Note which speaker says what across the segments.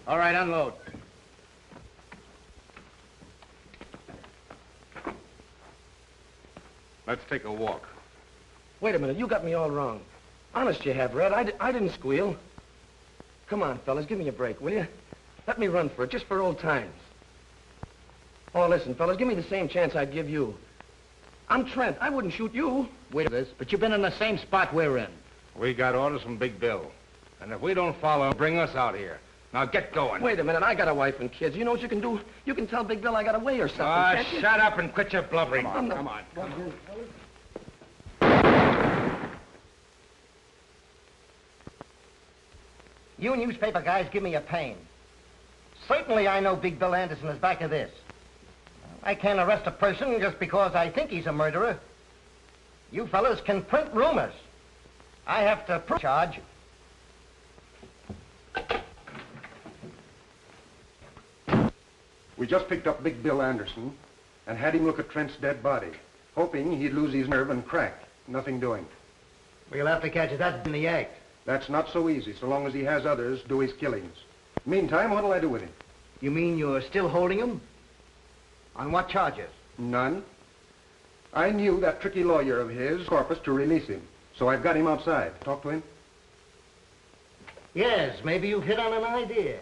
Speaker 1: All right, unload.
Speaker 2: Let's take a walk.
Speaker 3: Wait a minute, you got me all wrong. Honest you have, Red. I didn't squeal. Come on, fellas, give me a break, will you? Let me run for it, just for old times. Oh, listen, fellas, give me the same chance I'd give you. I'm Trent. I wouldn't shoot you.
Speaker 1: Wait a minute, but you've been in the same spot we're in.
Speaker 2: We got orders from Big Bill. And if we don't follow, bring us out here. Now get going.
Speaker 3: Wait a minute, I got a wife and kids. You know what you can do? You can tell Big Bill I got away or something.
Speaker 2: Ah, shut up and quit your blubbering.
Speaker 3: Come
Speaker 2: on.
Speaker 4: You newspaper guys give me a pain. Certainly I know Big Bill Anderson is back of this. I can't arrest a person just because I think he's a murderer. You fellas can print rumors. I have to prove charge.
Speaker 5: We just picked up Big Bill Anderson and had him look at Trent's dead body, hoping he'd lose his nerve and crack. Nothing doing.
Speaker 4: We'll have to catch that in the act.
Speaker 5: That's not so easy, so long as he has others do his killings. Meantime, what'll I do with him?
Speaker 4: You mean you're still holding him? On what charges?
Speaker 5: None. I knew that tricky lawyer of his, Corpus, to release him. So I've got him outside. Talk to him.
Speaker 4: Yes, maybe you've hit on an idea.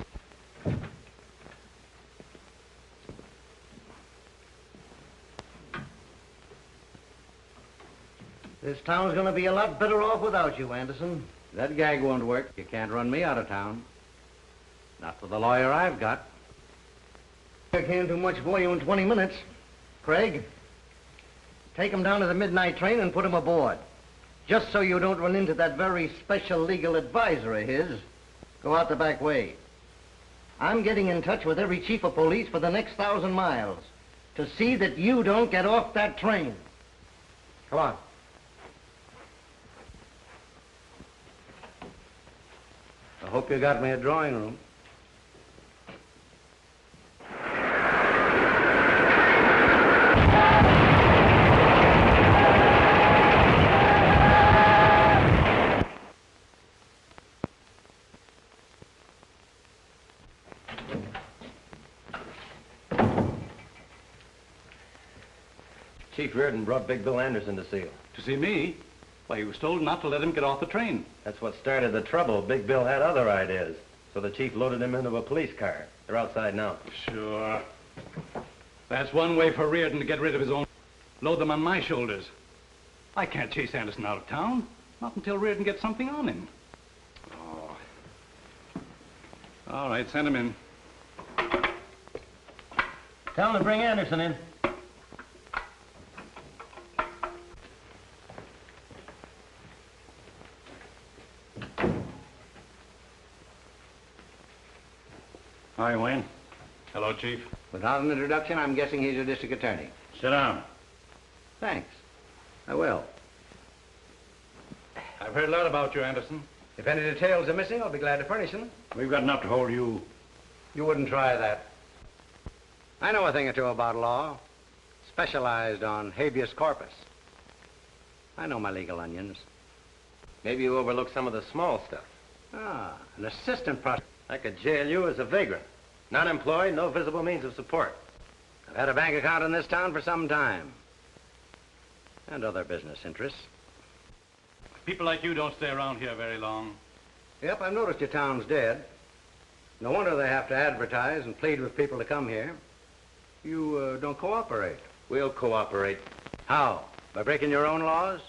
Speaker 4: This town's gonna be a lot better off without you, Anderson.
Speaker 1: That gag won't work. You can't run me out of town. Not with the lawyer I've got.
Speaker 4: I can't do much for you in 20 minutes. Craig, take him down to the midnight train and put him aboard. Just so you don't run into that very special legal advisor of his. Go out the back way. I'm getting in touch with every chief of police for the next 1,000 miles to see that you don't get off that train. Come on.
Speaker 1: I hope you got me a drawing room.
Speaker 6: Chief Reardon brought Big Bill Anderson to see you.
Speaker 7: To see me? Why, he was told not to let him get off the train.
Speaker 6: That's what started the trouble. Big Bill had other ideas. So the chief loaded him into a police car. They're outside now.
Speaker 7: Sure. That's one way for Reardon to get rid of his own. Load them on my shoulders. I can't chase Anderson out of town. Not until Reardon gets something on him. Oh. All right, send him in.
Speaker 4: Tell him to bring Anderson in.
Speaker 7: Hi, Wayne. Hello, Chief.
Speaker 1: Without an introduction, I'm guessing he's your district attorney.
Speaker 7: Sit down.
Speaker 1: Thanks. I will.
Speaker 7: I've heard a lot about you, Anderson.
Speaker 1: If any details are missing, I'll be glad to furnish them.
Speaker 7: We've got enough to hold you.
Speaker 1: You wouldn't try that. I know a thing or two about law. Specialized on habeas corpus. I know my legal onions.
Speaker 6: Maybe you overlooked some of the small stuff.
Speaker 1: Ah, an assistant prosecutor.
Speaker 6: I could jail you as a vagrant. Not employed, no visible means of support.
Speaker 1: I've had a bank account in this town for some time. And other business interests.
Speaker 7: People like you don't stay around here very long.
Speaker 1: Yep, I've noticed your town's dead. No wonder they have to advertise and plead with people to come here. You don't cooperate.
Speaker 6: We'll cooperate.
Speaker 1: How? By breaking your own laws?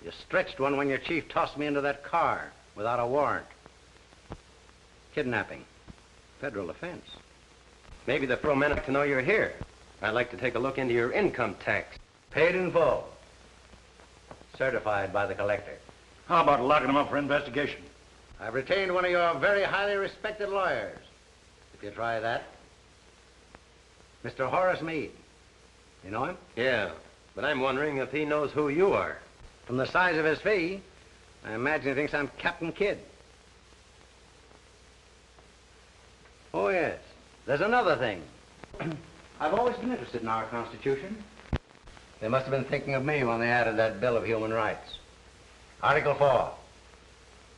Speaker 1: You stretched one when your chief tossed me into that car without a warrant. Kidnapping. Federal offense.
Speaker 6: Maybe the pro men like to know you're here. I'd like to take a look into your income tax.
Speaker 1: Paid in full. Certified by the collector.
Speaker 7: How about locking him up for investigation?
Speaker 1: I've retained one of your very highly respected lawyers. If you try that. Mr. Horace Meade. You know him?
Speaker 6: Yeah, but I'm wondering if he knows who you are.
Speaker 1: From the size of his fee, I imagine he thinks I'm Captain Kidd. Oh, yes. There's another thing. I've always been interested in our Constitution. They must have been thinking of me when they added that Bill of Human Rights. Article 4.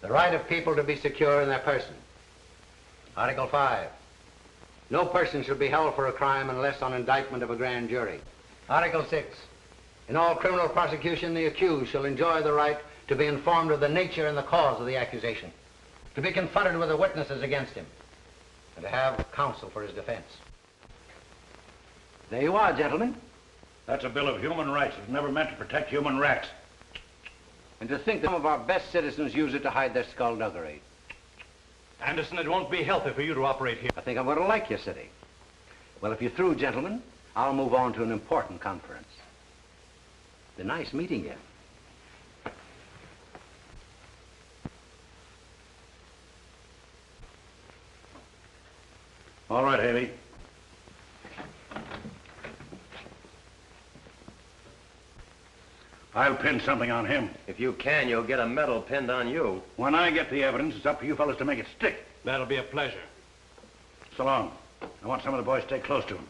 Speaker 1: The right of people to be secure in their person. Article 5. No person should be held for a crime unless on indictment of a grand jury. Article 6. In all criminal prosecution, the accused shall enjoy the right to be informed of the nature and the cause of the accusation, to be confronted with the witnesses against him, and to have counsel for his defense. There you are, gentlemen.
Speaker 8: That's a Bill of Human Rights. It was never meant to protect human rats.
Speaker 1: And to think that some of our best citizens use it to hide their skullduggery.
Speaker 7: Anderson, it won't be healthy for you to operate here.
Speaker 1: I think I'm going to like your city. Well, if you're through, gentlemen, I'll move on to an important conference. Been nice meeting you.
Speaker 8: All right, Haley. I'll pin something on him.
Speaker 6: If you can, you'll get a medal pinned on you.
Speaker 8: When I get the evidence, it's up to you fellas to make it stick.
Speaker 7: That'll be a pleasure.
Speaker 8: So long. I want some of the boys to stay close to him.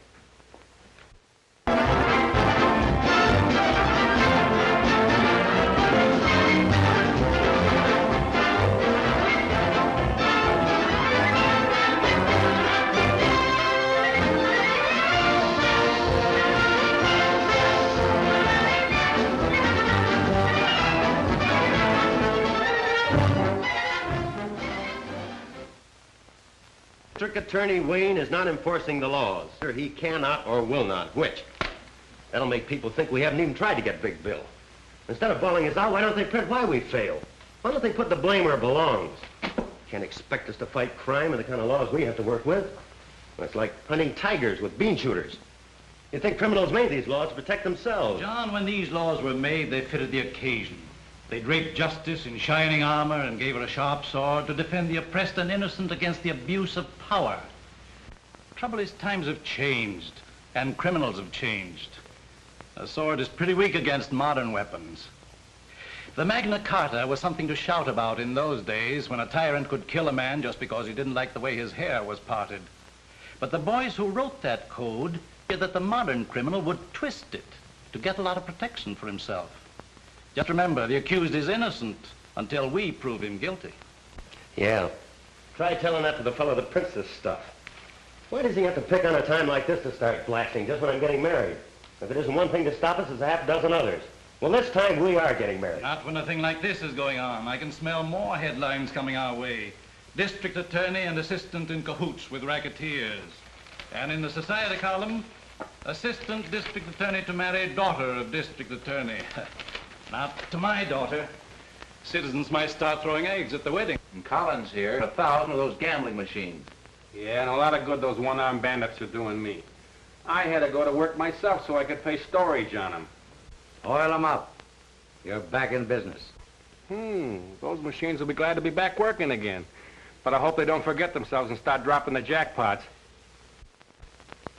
Speaker 6: District Attorney Wayne is not enforcing the laws. He cannot or will not. Which? That'll make people think we haven't even tried to get Big Bill. Instead of bawling us out, why don't they print why we failed? Why don't they put the blame where it belongs? Can't expect us to fight crime and the kind of laws we have to work with. It's like hunting tigers with bean shooters. You'd think criminals made these laws to protect themselves.
Speaker 7: John, when these laws were made, they fitted the occasion. They draped justice in shining armor and gave her a sharp sword to defend the oppressed and innocent against the abuse of power. Trouble is, times have changed, and criminals have changed. A sword is pretty weak against modern weapons. The Magna Carta was something to shout about in those days when a tyrant could kill a man just because he didn't like the way his hair was parted. But the boys who wrote that code feared that the modern criminal would twist it to get a lot of protection for himself. Just remember, the accused is innocent until we prove him guilty.
Speaker 6: Yeah. Try telling that to the fellow that prints this stuff. Why does he have to pick on a time like this to start blasting just when I'm getting married? If it isn't one thing to stop us, there's a half dozen others. Well, this time we are getting married.
Speaker 7: Not when a thing like this is going on. I can smell more headlines coming our way. District attorney and assistant in cahoots with racketeers. And in the society column, assistant district attorney to marry daughter of district attorney. Not to my daughter. Citizens might start throwing eggs at the wedding.
Speaker 2: And Collins here, 1,000 of those gambling machines.
Speaker 9: Yeah, and a lot of good those one-armed bandits are doing me. I had to go to work myself so I could pay storage on them.
Speaker 1: Oil them up. You're back in business.
Speaker 9: Those machines will be glad to be back working again. But I hope they don't forget themselves and start dropping the jackpots.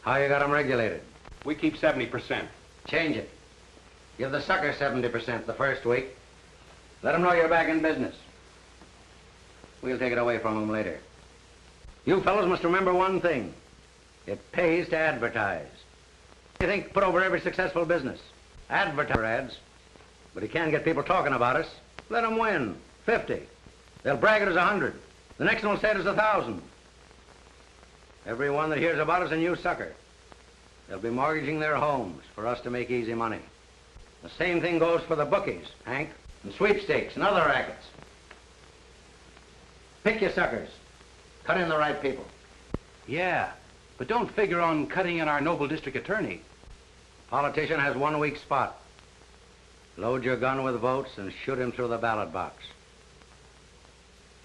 Speaker 1: How you got them regulated?
Speaker 9: We keep 70%.
Speaker 1: Change it. Give the sucker 70% the first week. Let them know you're back in business. We'll take it away from them later. You fellows must remember one thing. It pays to advertise. You think put over every successful business. Advertise ads. But you can't get people talking about us. Let them win. 50. They'll brag it as 100. The next one will say it as 1,000. Everyone that hears about us a new sucker. They'll be mortgaging their homes for us to make easy money. The same thing goes for the bookies, Hank, and sweepstakes and other rackets. Pick your suckers. Cut in the right people.
Speaker 9: Yeah, but don't figure on cutting in our noble district attorney.
Speaker 1: Politician has one weak spot. Load your gun with votes and shoot him through the ballot box.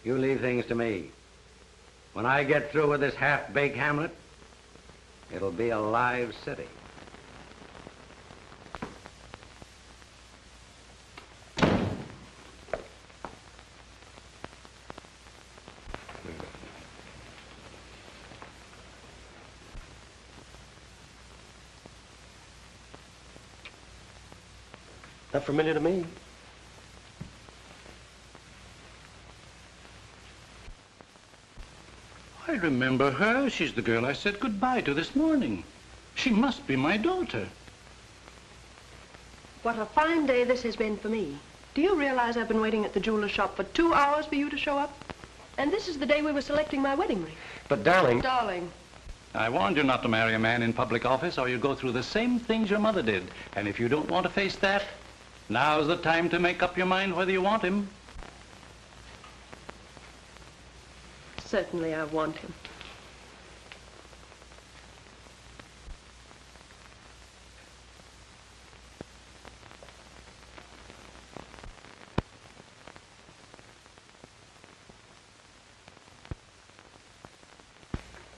Speaker 1: You leave things to me. When I get through with this half-baked hamlet, it'll be a live city.
Speaker 6: Not familiar to me.
Speaker 7: I remember her. She's the girl I said goodbye to this morning. She must be my daughter.
Speaker 10: What a fine day this has been for me. Do you realize I've been waiting at the jeweler's shop for 2 hours for you to show up? And this is the day we were selecting my wedding ring.
Speaker 6: But, darling...
Speaker 10: Darling.
Speaker 7: I warned you not to marry a man in public office or you'd go through the same things your mother did. And if you don't want to face that, now's the time to make up your mind whether you want him.
Speaker 10: Certainly I want him.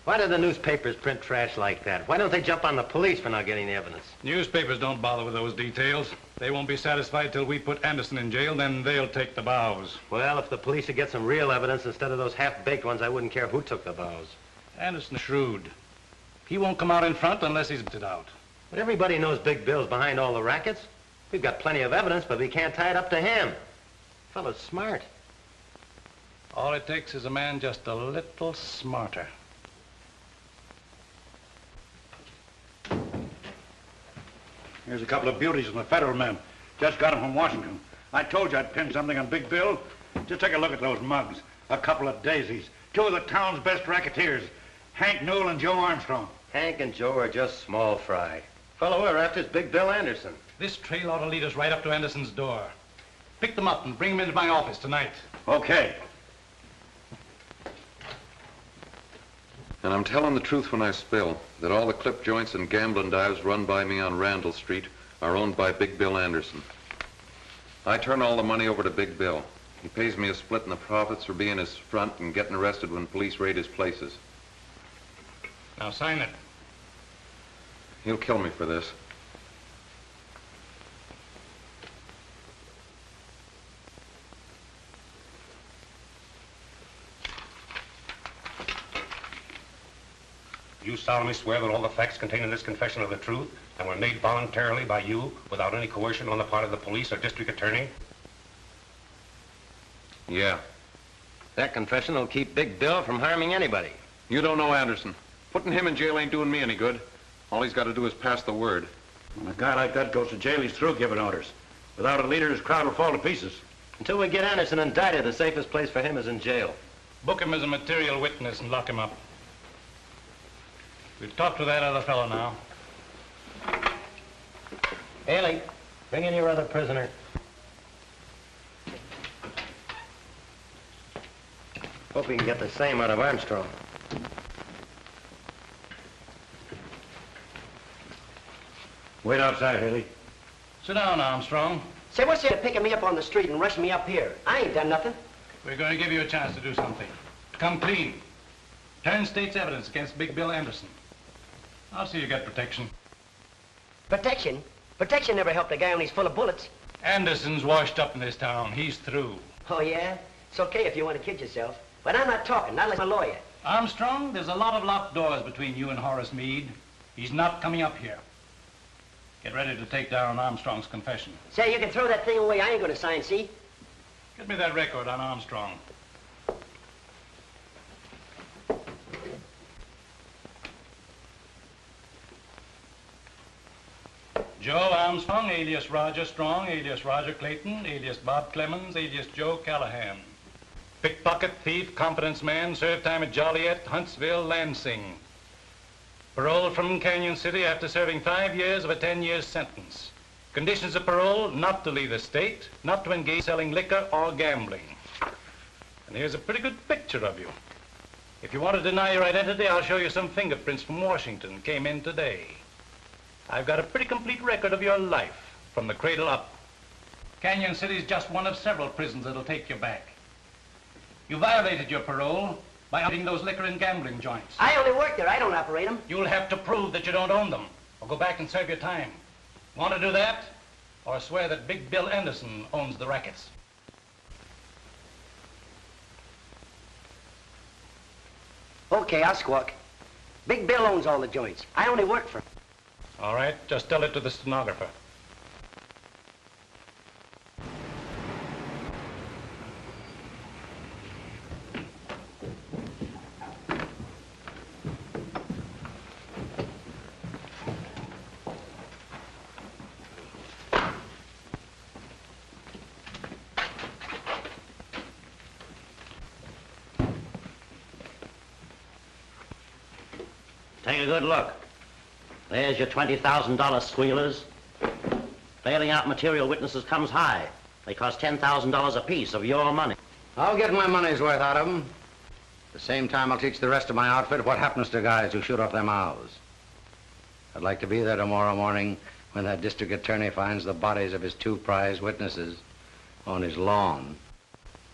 Speaker 6: Why do the newspapers print trash like that? Why don't they jump on the police for not getting the evidence?
Speaker 7: Newspapers don't bother with those details. They won't be satisfied till we put Anderson in jail, then they'll take the bows.
Speaker 6: Well, if the police would get some real evidence instead of those half-baked ones, I wouldn't care who took the bows.
Speaker 7: Anderson's shrewd. He won't come out in front unless he's it out.
Speaker 6: But everybody knows Big Bill's behind all the rackets. We've got plenty of evidence, but we can't tie it up to him. Fellow's smart.
Speaker 7: All it takes is a man just a little smarter.
Speaker 8: Here's a couple of beauties from the federal men. Just got them from Washington. I told you I'd pin something on Big Bill. Just take a look at those mugs. A couple of daisies. Two of the town's best racketeers. Hank Newell and Joe Armstrong.
Speaker 6: Hank and Joe are just small fry. Fellow we're after is Big Bill Anderson.
Speaker 7: This trail ought to lead us right up to Anderson's door. Pick them up and bring them into my office tonight.
Speaker 8: Okay.
Speaker 11: And I'm telling the truth when I spill that all the clip joints and gambling dives run by me on Randall Street are owned by Big Bill Anderson. I turn all the money over to Big Bill. He pays me a split in the profits for being his front and getting arrested when police raid his places.
Speaker 7: Now sign it.
Speaker 11: He'll kill me for this.
Speaker 12: You solemnly swear that all the facts contained in this confession are the truth and were made voluntarily by you without any coercion on the part of the police or district attorney?
Speaker 11: Yeah.
Speaker 6: That confession will keep Big Bill from harming anybody.
Speaker 11: You don't know Anderson. Putting him in jail ain't doing me any good. All he's got to do is pass the word.
Speaker 8: When a guy like that goes to jail, he's through giving orders. Without a leader, his crowd will fall to pieces.
Speaker 6: Until we get Anderson indicted, the safest place for him is in jail.
Speaker 7: Book him as a material witness and lock him up. We'll talk to that other fellow now.
Speaker 6: Haley, bring in your other prisoner. Hope we can get the same out of Armstrong.
Speaker 8: Wait outside, Haley.
Speaker 7: Sit down, Armstrong.
Speaker 4: Say, what's there to picking me up on the street and rushing me up here? I ain't done nothing.
Speaker 7: We're going to give you a chance to do something. Come clean. Turn state's evidence against Big Bill Anderson. I'll see you get protection.
Speaker 4: Protection? Protection never helped a guy when he's full of bullets.
Speaker 7: Anderson's washed up in this town. He's through.
Speaker 4: Oh, yeah? It's okay if you want to kid yourself. But I'm not talking, not like a lawyer.
Speaker 7: Armstrong, there's a lot of locked doors between you and Horace Meade. He's not coming up here. Get ready to take down Armstrong's confession.
Speaker 4: Say, you can throw that thing away. I ain't going to sign, see?
Speaker 7: Get me that record on Armstrong. Joe Armstrong, alias Roger Strong, alias Roger Clayton, alias Bob Clemens, alias Joe Callahan. Pickpocket, thief, confidence man, served time at Joliet, Huntsville, Lansing. Paroled from Canyon City after serving 5 years of a 10-year sentence. Conditions of parole, not to leave the state, not to engage in selling liquor or gambling. And here's a pretty good picture of you. If you want to deny your identity, I'll show you some fingerprints from Washington, came in today. I've got a pretty complete record of your life, from the cradle up. Canyon City's just one of several prisons that'll take you back. You violated your parole by operating those liquor and gambling joints.
Speaker 4: I only work there. I don't operate them.
Speaker 7: You'll have to prove that you don't own them, or go back and serve your time. Want to do that, or swear that Big Bill Anderson owns the rackets?
Speaker 4: Okay, I'll squawk. Big Bill owns all the joints. I only work for him.
Speaker 7: All right, just tell it to the stenographer.
Speaker 6: Take a good look. There's your $20,000 squealers. Bailing out material witnesses comes high. They cost $10,000 apiece of your money.
Speaker 1: I'll get my money's worth out of them. At the same time, I'll teach the rest of my outfit what happens to guys who shoot off their mouths. I'd like to be there tomorrow morning when that district attorney finds the bodies of his 2 prize witnesses on his lawn.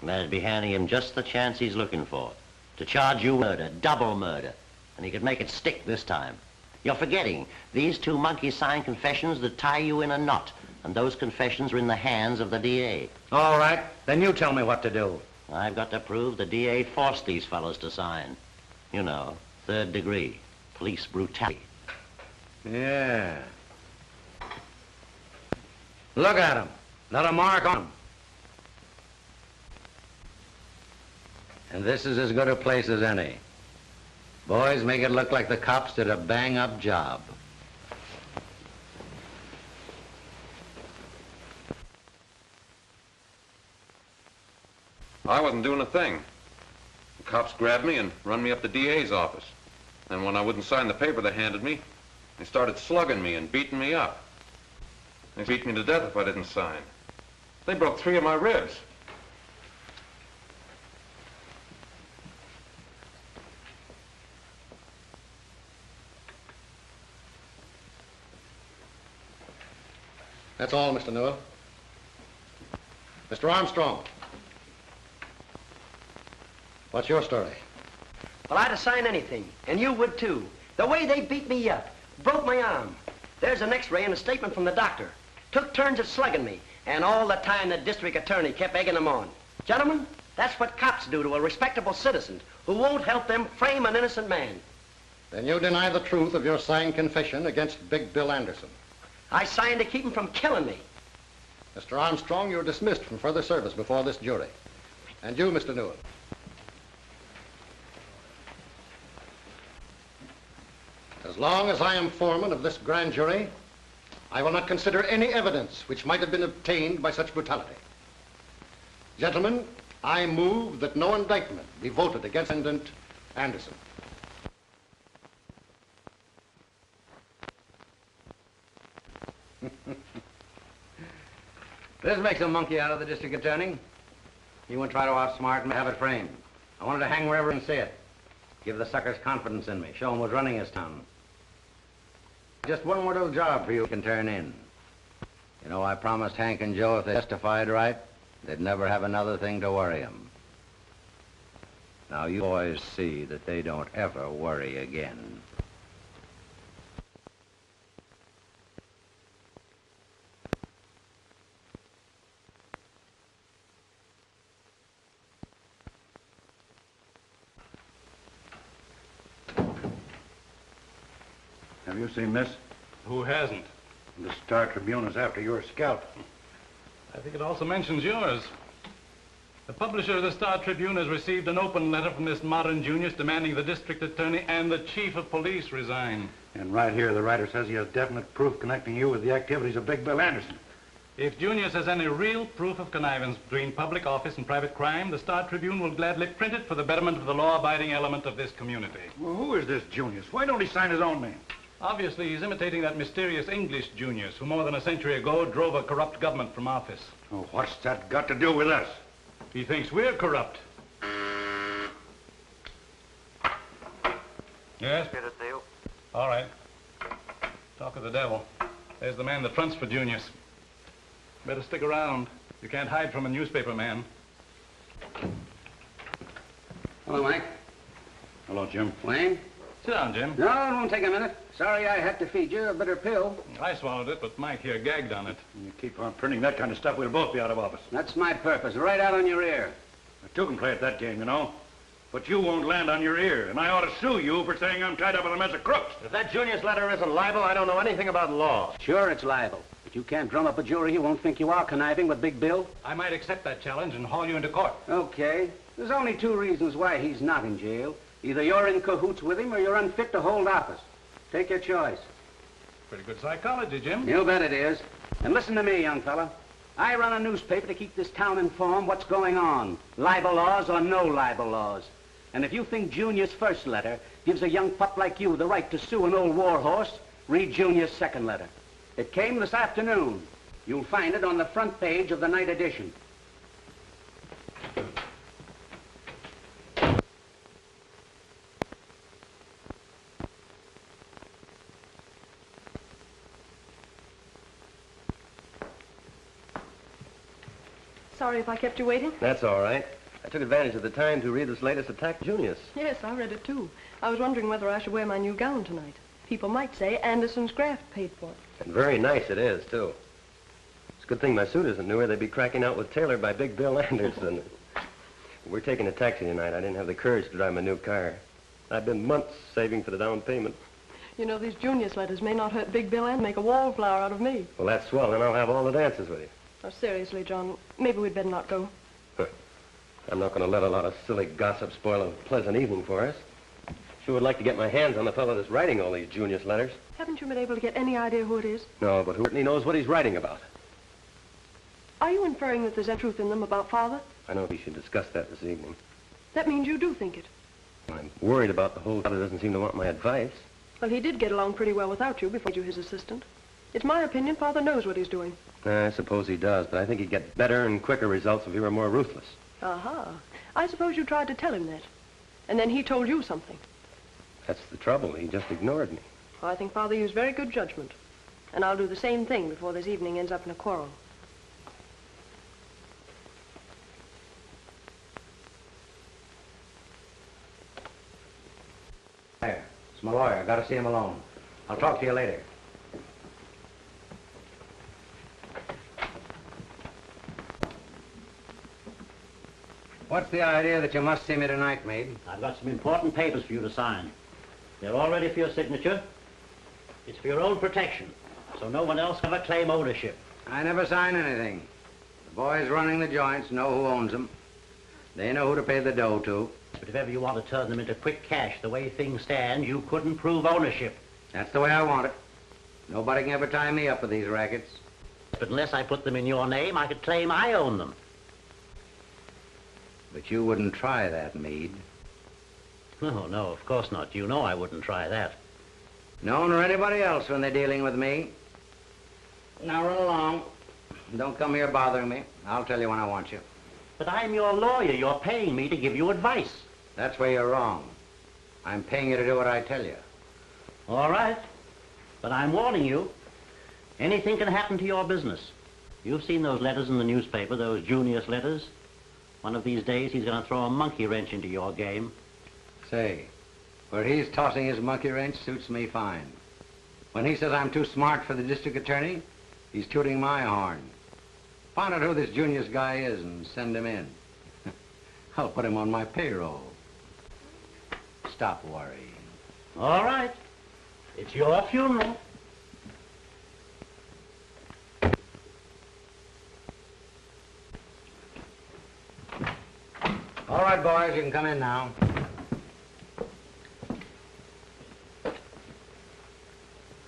Speaker 6: That'd be handing him just the chance he's looking for. To charge you murder, double murder. And he could make it stick this time. You're forgetting, these 2 monkeys signed confessions that tie you in a knot. And those confessions are in the hands of the DA.
Speaker 1: All right, then you tell me what to do.
Speaker 6: I've got to prove the DA forced these fellows to sign. You know, 3rd degree, police brutality.
Speaker 1: Yeah. Look at them. Not a mark on them. And this is as good a place as any. Boys, make it look like the cops did a bang-up job.
Speaker 11: I wasn't doing a thing. The cops grabbed me and run me up the DA's office. And when I wouldn't sign the paper they handed me, they started slugging me and beating me up. They beat me to death if I didn't sign. They broke 3 of my ribs.
Speaker 4: That's all, Mr. Newell. Mr. Armstrong. What's your story?
Speaker 13: Well, I'd have signed anything, and you would too. The way they beat me up, broke my arm. There's an x-ray and a statement from the doctor. Took turns at slugging me, and all the time the district attorney kept egging them on. Gentlemen, that's what cops do to a respectable citizen who won't help them frame an innocent man.
Speaker 4: Then you deny the truth of your signed confession against Big Bill Anderson.
Speaker 13: I signed to keep him from killing me.
Speaker 4: Mr. Armstrong, you're dismissed from further service before this jury. And you, Mr. Newell. As long as I am foreman of this grand jury, I will not consider any evidence which might have been obtained by such brutality. Gentlemen, I move that no indictment be voted against Defendant Anderson.
Speaker 1: This makes a monkey out of the district attorney. He won't try to outsmart and have it framed. I wanted to hang wherever and see it. Give the suckers confidence in me. Show them who's running his town. Just one more little job for you can turn in. You know, I promised Hank and Joe if they testified right, they'd never have another thing to worry them. Now, you boys see that they don't ever worry again.
Speaker 8: Have you seen this?
Speaker 7: Who hasn't?
Speaker 8: The Star Tribune is after your scalp.
Speaker 7: I think it also mentions yours. The publisher of the Star Tribune has received an open letter from this modern Junius demanding the district attorney and the chief of police resign.
Speaker 8: And right here, the writer says he has definite proof connecting you with the activities of Big Bill Anderson.
Speaker 7: If Junius has any real proof of connivance between public office and private crime, the Star Tribune will gladly print it for the betterment of the law-abiding element of this community.
Speaker 8: Well, who is this Junius? Why don't he sign his own name?
Speaker 7: Obviously, he's imitating that mysterious English Junius who more than a century ago drove a corrupt government from office.
Speaker 8: Oh, what's that got to do with us?
Speaker 7: He thinks we're corrupt. Yes?
Speaker 14: Get a deal.
Speaker 7: All right. Talk of the devil. There's the man that fronts for Junius. Better stick around. You can't hide from a newspaper man.
Speaker 1: Hello, Mike.
Speaker 8: Hello, Jim.
Speaker 1: Wayne?
Speaker 7: Sit down, Jim.
Speaker 1: No, it won't take a minute. Sorry I had to feed you a bitter pill.
Speaker 7: I swallowed it, but Mike here gagged on it.
Speaker 8: You keep on printing that kind of stuff, we'll both be out of office.
Speaker 1: That's my purpose, right out on your ear.
Speaker 8: I too can play at that game, you know. But you won't land on your ear, and I ought to sue you for saying I'm tied up in a mess of crooks.
Speaker 6: If that Junius letter isn't libel, I don't know anything about law.
Speaker 1: Sure, it's libel. But you can't drum up a jury who won't think you are conniving with Big Bill.
Speaker 7: I might accept that challenge and haul you into court.
Speaker 1: Okay. There's only 2 reasons why he's not in jail. Either you're in cahoots with him or you're unfit to hold office. Take your choice.
Speaker 7: Pretty good psychology, Jim.
Speaker 1: You bet it is. And listen to me, young fella. I run a newspaper to keep this town informed what's going on. Libel laws or no libel laws.
Speaker 14: And if you think Junior's first letter gives a young pup like you the right to sue an old war horse, read Junior's second letter. It came this afternoon. You'll find it on the front page of the night edition.
Speaker 10: Sorry if I kept you waiting.
Speaker 6: That's all right. I took advantage of the time to read this latest attack, Junius.
Speaker 10: Yes, I read it too. I was wondering whether I should wear my new gown tonight. People might say Anderson's graft paid for it.
Speaker 6: And very nice it is, too. It's a good thing my suit isn't new or they'd be cracking out with Taylor by Big Bill Anderson. We're taking a taxi tonight. I didn't have the courage to drive my new car. I've been months saving for the down payment.
Speaker 10: You know, these Junius letters may not hurt Big Bill and make a wallflower out of me.
Speaker 6: Well, that's swell. Then I'll have all the dances with you.
Speaker 10: Oh, seriously, John, maybe we'd better not go.
Speaker 6: I'm not going to let a lot of silly gossip spoil a pleasant evening for us. Sure would like to get my hands on the fellow that's writing all these Junius letters.
Speaker 10: Haven't you been able to get any idea who it is?
Speaker 6: No, but who certainly knows what he's writing about?
Speaker 10: Are you inferring that there's any truth in them about Father?
Speaker 6: I know we should discuss that this evening.
Speaker 10: That means you do think it.
Speaker 6: I'm worried about the whole... Father doesn't seem to want my advice.
Speaker 10: Well, he did get along pretty well without you before you were his assistant. It's my opinion Father knows what he's doing.
Speaker 6: I suppose he does, but I think he'd get better and quicker results if he were more ruthless.
Speaker 10: Aha. I suppose you tried to tell him that. And then he told you something.
Speaker 6: That's the trouble. He just ignored me.
Speaker 10: Well, I think Father used very good judgment. And I'll do the same thing before this evening ends up in a quarrel.
Speaker 1: There. It's my lawyer. I gotta see him alone. I'll talk to you later. What's the idea that you must see me tonight, Meade?
Speaker 15: I've got some important papers for you to sign. They're all ready for your signature. It's for your own protection, so no one else can ever claim ownership.
Speaker 1: I never sign anything. The boys running the joints know who owns them. They know who to pay the dough to.
Speaker 15: But if ever you want to turn them into quick cash, the way things stand, you couldn't prove ownership.
Speaker 1: That's the way I want it. Nobody can ever tie me up with these rackets.
Speaker 15: But unless I put them in your name, I could claim I own them.
Speaker 1: But you wouldn't try that, Meade.
Speaker 15: No, no, of course not. You know I wouldn't try that.
Speaker 1: No one or anybody else when they're dealing with me. Now run along. Don't come here bothering me. I'll tell you when I want you.
Speaker 15: But I'm your lawyer. You're paying me to give you advice.
Speaker 1: That's where you're wrong. I'm paying you to do what I tell you.
Speaker 15: All right. But I'm warning you. Anything can happen to your business. You've seen those letters in the newspaper, those Junius letters. One of these days, he's going to throw a monkey wrench into your game.
Speaker 1: Say, where he's tossing his monkey wrench suits me fine. When he says I'm too smart for the district attorney, he's tooting my horn. Find out who this Junius guy is and send him in. I'll put him on my payroll. Stop worrying.
Speaker 15: All right. It's your funeral.
Speaker 1: All right, boys, you can come in now.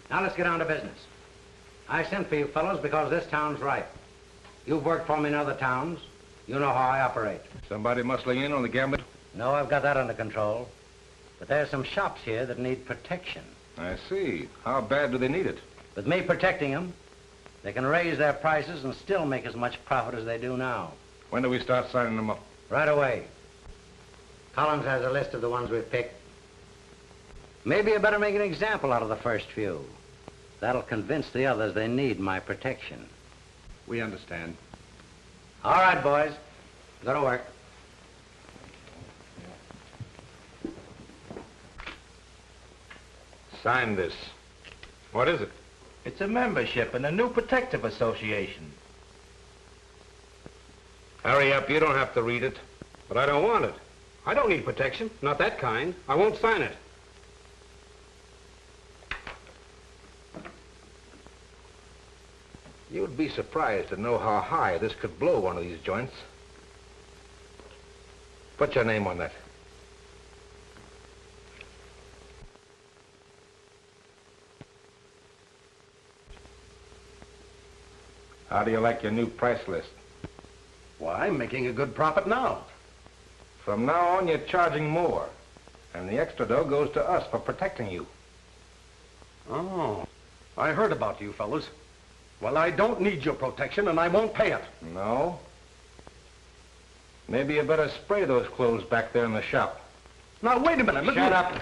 Speaker 1: Now let's get down to business. I sent for you fellows because this town's ripe. You've worked for me in other towns. You know how I operate.
Speaker 2: Somebody muscling in on the gambling?
Speaker 1: No, I've got that under control. But there's some shops here that need protection.
Speaker 2: I see. How bad do they need it?
Speaker 1: With me protecting them, they can raise their prices and still make as much profit as they do now.
Speaker 2: When do we start signing them up?
Speaker 1: Right away. Collins has a list of the ones we've picked. Maybe you better make an example out of the first few. That'll convince the others they need my protection.
Speaker 2: We understand.
Speaker 1: All right, boys. Go to work.
Speaker 2: Sign this. What is it?
Speaker 3: It's a membership in a new protective association.
Speaker 2: Hurry up. You don't have to read it.
Speaker 14: But I don't want it. I don't need protection. Not that kind. I won't sign it.
Speaker 2: You'd be surprised to know how high this could blow one of these joints. Put your name on that. How do you like your new price list?
Speaker 8: Why, I'm making a good profit now.
Speaker 2: From now on, you're charging more. And the extra dough goes to us for protecting you.
Speaker 16: Oh, I heard about you fellas. Well, I don't need your protection, and I won't pay it.
Speaker 2: No? Maybe you better spray those clothes back there in the shop.
Speaker 16: Now, wait a minute.
Speaker 2: Shut up.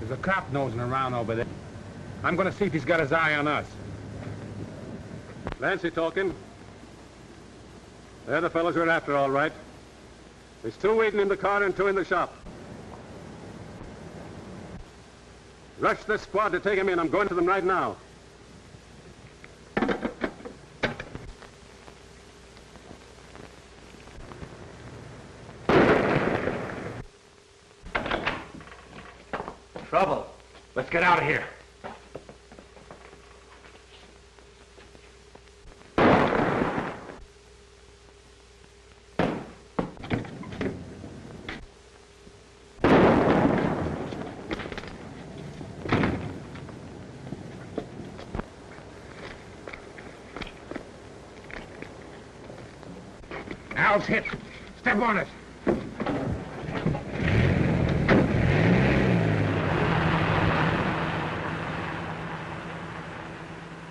Speaker 9: There's a cop nosing around over there. I'm going to see if he's got his eye on us.
Speaker 17: Lancy talking. They're the fellows we're after, all right. There's 2 waiting in the car and 2 in the shop. Rush this squad to take him in. I'm going to them right now.
Speaker 2: Trouble. Let's get out of here.
Speaker 9: Al's hit. Step on it.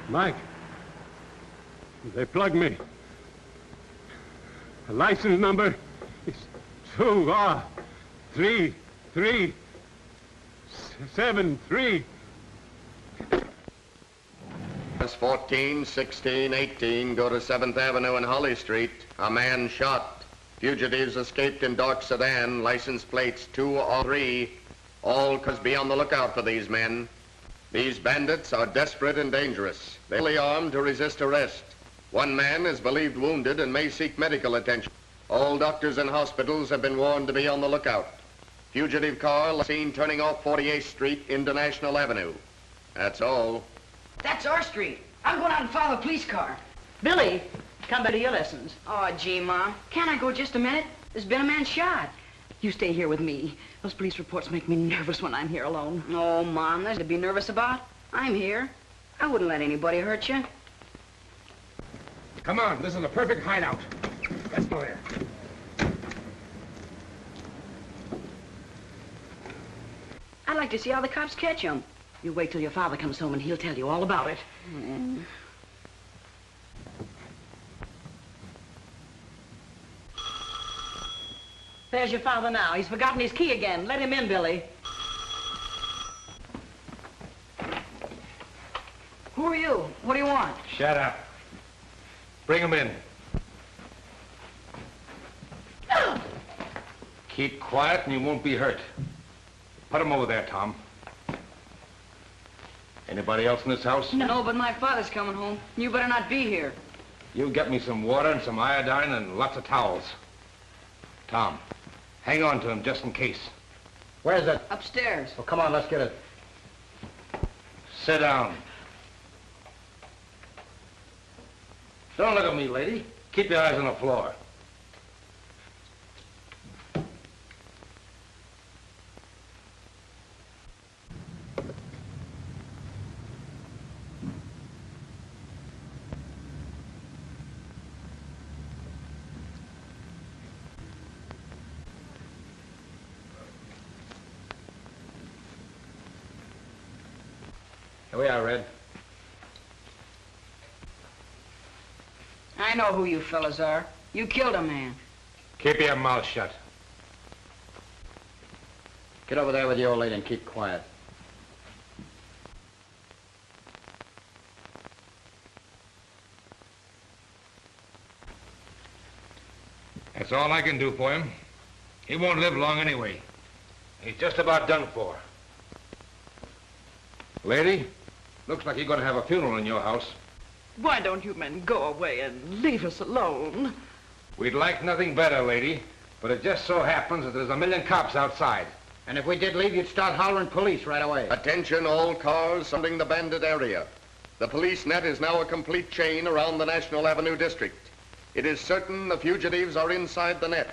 Speaker 17: Mike, they plugged me. The license number is 23373.
Speaker 18: Cars 14, 16, 18 go to 7th Avenue and Holly Street. A man shot. Fugitives escaped in dark sedan, license plates 2 or 3. All cars be on the lookout for these men. These bandits are desperate and dangerous. They're fully armed to resist arrest. One man is believed wounded and may seek medical attention. All doctors and hospitals have been warned to be on the lookout. Fugitive car seen turning off 48th Street into National Avenue. That's all.
Speaker 19: That's our street. I'm going out and follow a police car. Billy, come back to your lessons. Oh, gee, Mom. Can't I go just a minute? There's been a man shot. You stay here with me. Those police reports make me nervous when I'm here alone. Oh, Mom, there's to be nervous about. I'm here. I wouldn't let anybody hurt you.
Speaker 9: Come on, this is a perfect hideout. Let's go there.
Speaker 19: I'd like to see how the cops catch him. You wait till your father comes home and he'll tell you all about it. There's your father now. He's forgotten his key again. Let him in, Billy. Who are you? What do you want?
Speaker 2: Shut up. Bring him in. Keep quiet and you won't be hurt. Put him over there, Tom. Anybody else in this house?
Speaker 19: No, but my father's coming home. You better not be here.
Speaker 2: You get me some water and some iodine and lots of towels. Tom, hang on to him just in case.
Speaker 4: Where's it?
Speaker 19: Upstairs.
Speaker 4: Well, come on, let's get it.
Speaker 2: Sit down. Don't look at me, lady. Keep your eyes on the floor. Here we are, Red.
Speaker 19: I know who you fellas are. You killed a man.
Speaker 2: Keep your mouth shut.
Speaker 4: Get over there with the old lady and keep quiet.
Speaker 2: That's all I can do for him. He won't live long anyway. He's just about done for. Lady, looks like you're going to have a funeral in your house.
Speaker 10: Why don't you men go away and leave us alone?
Speaker 2: We'd like nothing better, lady, but it just so happens that there's a million cops outside.
Speaker 4: And if we did leave, you'd start hollering police right away.
Speaker 18: Attention all cars surrounding the bandit area. The police net is now a complete chain around the National Avenue district. It is certain the fugitives are inside the net.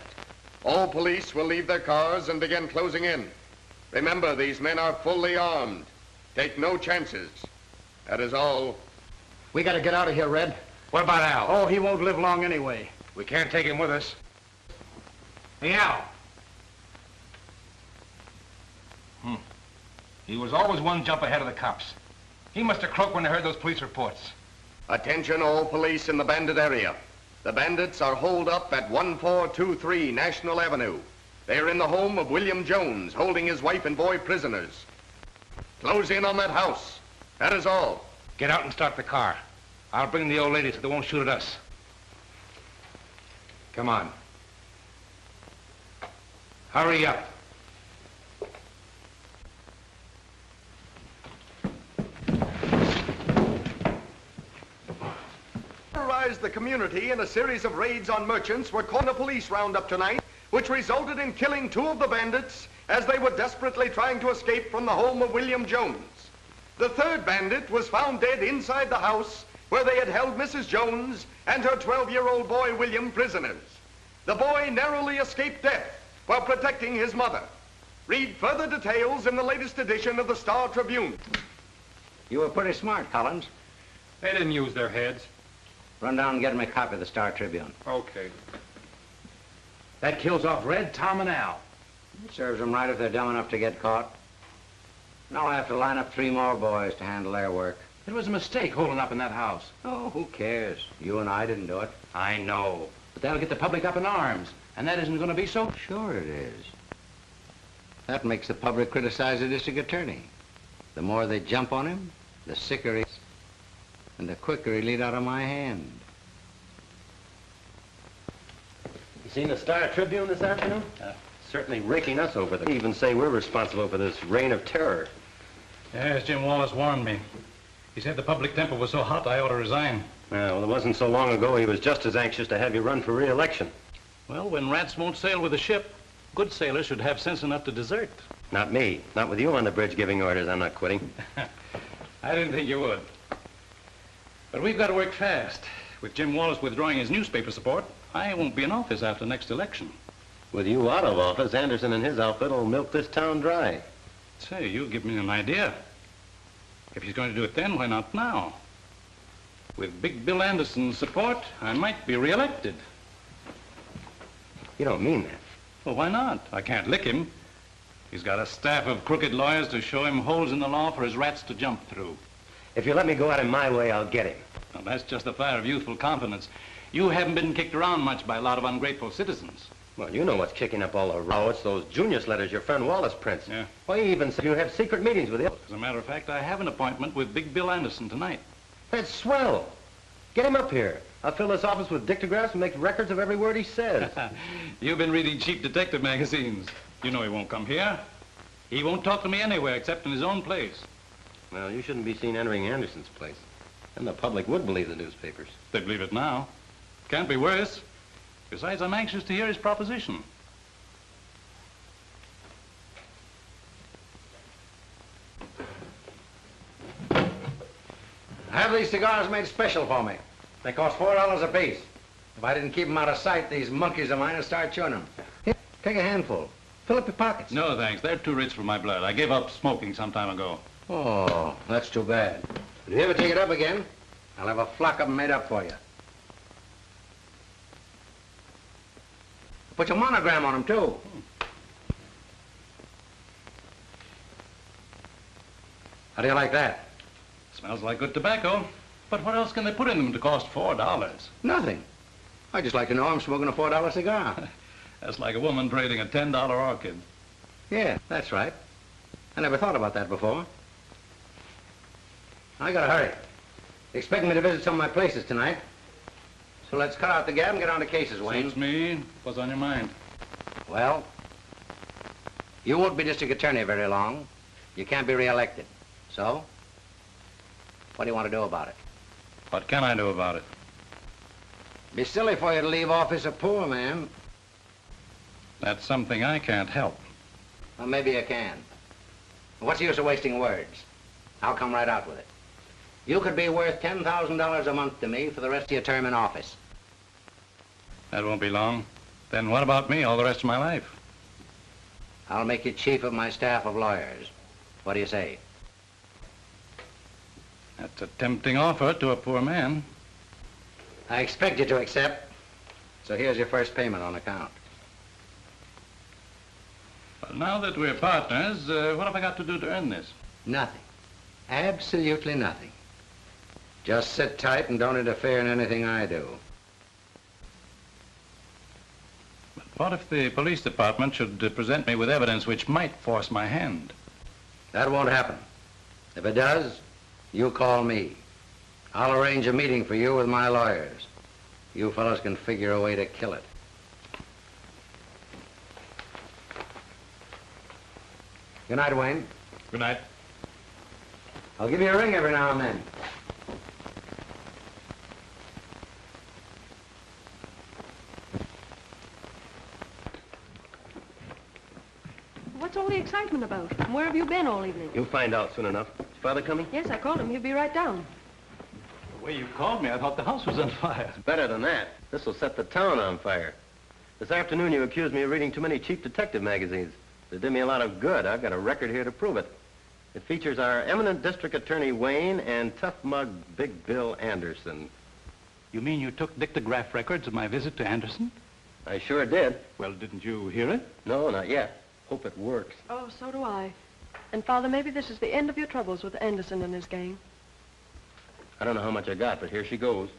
Speaker 18: All police will leave their cars and begin closing in. Remember, these men are fully armed. Take no chances. That is all.
Speaker 16: We gotta get out of here, Red.
Speaker 2: What about Al?
Speaker 16: Oh, he won't live long anyway.
Speaker 2: We can't take him with us. Hey, Al. He was always one jump ahead of the cops. He must have croaked when they heard those police reports.
Speaker 18: Attention all police in the bandit area. The bandits are holed up at 1423 National Avenue. They are in the home of William Jones, holding his wife and boy prisoners. Close in on that house. That is all.
Speaker 2: Get out and start the car. I'll bring the old lady so they won't shoot at us. Come on. Hurry up.
Speaker 20: Terrorized the community in a series of raids on merchants were caught in a police roundup tonight, which resulted in killing 2 of the bandits as they were desperately trying to escape from the home of William Jones. The 3rd bandit was found dead inside the house where they had held Mrs. Jones and her 12-year-old boy William prisoners. The boy narrowly escaped death while protecting his mother. Read further details in the latest edition of the Star Tribune.
Speaker 1: You were pretty smart, Collins.
Speaker 9: They didn't use their heads.
Speaker 1: Run down and get him a copy of the Star Tribune.
Speaker 9: Okay.
Speaker 2: That kills off Red, Tom, and Al.
Speaker 1: It serves them right if they're dumb enough to get caught. Now I have to line up 3 more boys to handle their work.
Speaker 2: It was a mistake holding up in that house.
Speaker 1: Oh, who cares? You and I didn't do it.
Speaker 2: I know. But that'll get the public up in arms. And that isn't going to be so...
Speaker 1: Sure it is. That makes the public criticize the district attorney. The more they jump on him, the sicker he is. And the quicker he'll eat out of my hand.
Speaker 6: You seen the Star Tribune this afternoon? Certainly raking us over. They even say we're responsible for this reign of terror.
Speaker 7: Yes, Jim Wallace warned me. He said the public temper was so hot I ought to resign.
Speaker 6: Well, it wasn't so long ago he was just as anxious to have you run for re-election.
Speaker 7: Well, when rats won't sail with a ship, good sailors should have sense enough to desert.
Speaker 6: Not me. Not with you on the bridge giving orders. I'm not quitting.
Speaker 7: I didn't think you would. But we've got to work fast. With Jim Wallace withdrawing his newspaper support, I won't be in office after next election.
Speaker 6: With you out of office, Anderson and his outfit will milk this town dry.
Speaker 7: Say, you give me an idea. If he's going to do it then, why not now? With Big Bill Anderson's support, I might be re-elected.
Speaker 6: You don't mean that.
Speaker 7: Well, why not? I can't lick him. He's got a staff of crooked lawyers to show him holes in the law for his rats to jump through.
Speaker 6: If you let me go at him my way, I'll get him.
Speaker 7: Well, that's just the fire of youthful confidence. You haven't been kicked around much by a lot of ungrateful citizens.
Speaker 6: Well, you know what's kicking up all the row. It's those Junius letters your friend Wallace prints.
Speaker 7: Yeah.
Speaker 6: Why, he even said you have secret meetings with him.
Speaker 7: As a matter of fact, I have an appointment with Big Bill Anderson tonight.
Speaker 6: That's swell. Get him up here. I'll fill this office with dictographs and make records of every word he says.
Speaker 7: You've been reading cheap detective magazines. You know he won't come here. He won't talk to me anywhere except in his own place.
Speaker 6: Well, you shouldn't be seen entering Anderson's place. And the public would believe the newspapers.
Speaker 7: They believe it now. Can't be worse. Besides, I'm anxious to hear his proposition.
Speaker 1: Have these cigars made special for me. They cost $4 apiece. If I didn't keep them out of sight, these monkeys of mine would start chewing them. Here, take a handful. Fill up your pockets.
Speaker 7: No, thanks. They're too rich for my blood. I gave up smoking some time ago.
Speaker 1: Oh, that's too bad. If you ever take it up again, I'll have a flock of them made up for you. Put your monogram on them, too. How do you like that?
Speaker 7: Smells like good tobacco. But what else can they put in them to cost $4?
Speaker 1: Nothing. I just like to know I'm smoking a $4 cigar.
Speaker 7: That's like a woman trading a $10 orchid.
Speaker 1: Yeah, that's right. I never thought about that before. I gotta hurry. They're expecting me to visit some of my places tonight. So let's cut out the gab and get on to cases, Wayne.
Speaker 7: Suits me. What's on your mind?
Speaker 1: Well, you won't be district attorney very long. You can't be re-elected. So, what do you want to do about it?
Speaker 7: What can I do about it?
Speaker 1: Be silly for you to leave office a poor man.
Speaker 7: That's something I can't help.
Speaker 1: Well, maybe you can. What's the use of wasting words? I'll come right out with it. You could be worth $10,000 a month to me for the rest of your term in office.
Speaker 7: That won't be long. Then what about me all the rest of my life?
Speaker 1: I'll make you chief of my staff of lawyers. What do you say?
Speaker 7: That's a tempting offer to a poor man.
Speaker 1: I expect you to accept. So here's your first payment on account.
Speaker 7: Well, now that we're partners, what have I got to do to earn this?
Speaker 1: Nothing. Absolutely nothing. Just sit tight and don't interfere in anything I do.
Speaker 7: But what if the police department should present me with evidence which might force my hand?
Speaker 1: That won't happen. If it does, you call me. I'll arrange a meeting for you with my lawyers. You fellows can figure a way to kill it. Good night, Wayne.
Speaker 7: Good night.
Speaker 1: I'll give you a ring every now and then.
Speaker 10: What's all the excitement about? And where have you been all evening?
Speaker 6: You'll find out soon enough. Is Father coming?
Speaker 10: Yes, I called him. He'll be right down.
Speaker 7: The way you called me, I thought the house was on fire.
Speaker 6: It's better than that. This will set the town on fire. This afternoon you accused me of reading too many cheap detective magazines. It did me a lot of good. I've got a record here to prove it. It features our eminent district attorney Wayne and tough mug Big Bill Anderson.
Speaker 7: You mean you took dictograph records of my visit to Anderson?
Speaker 6: I sure did.
Speaker 7: Well, didn't you hear it?
Speaker 6: No, not yet. Hope it works.
Speaker 10: Oh, so do I. And, Father, maybe this is the end of your troubles with Anderson and his gang.
Speaker 6: I don't know how much I got, but here she goes.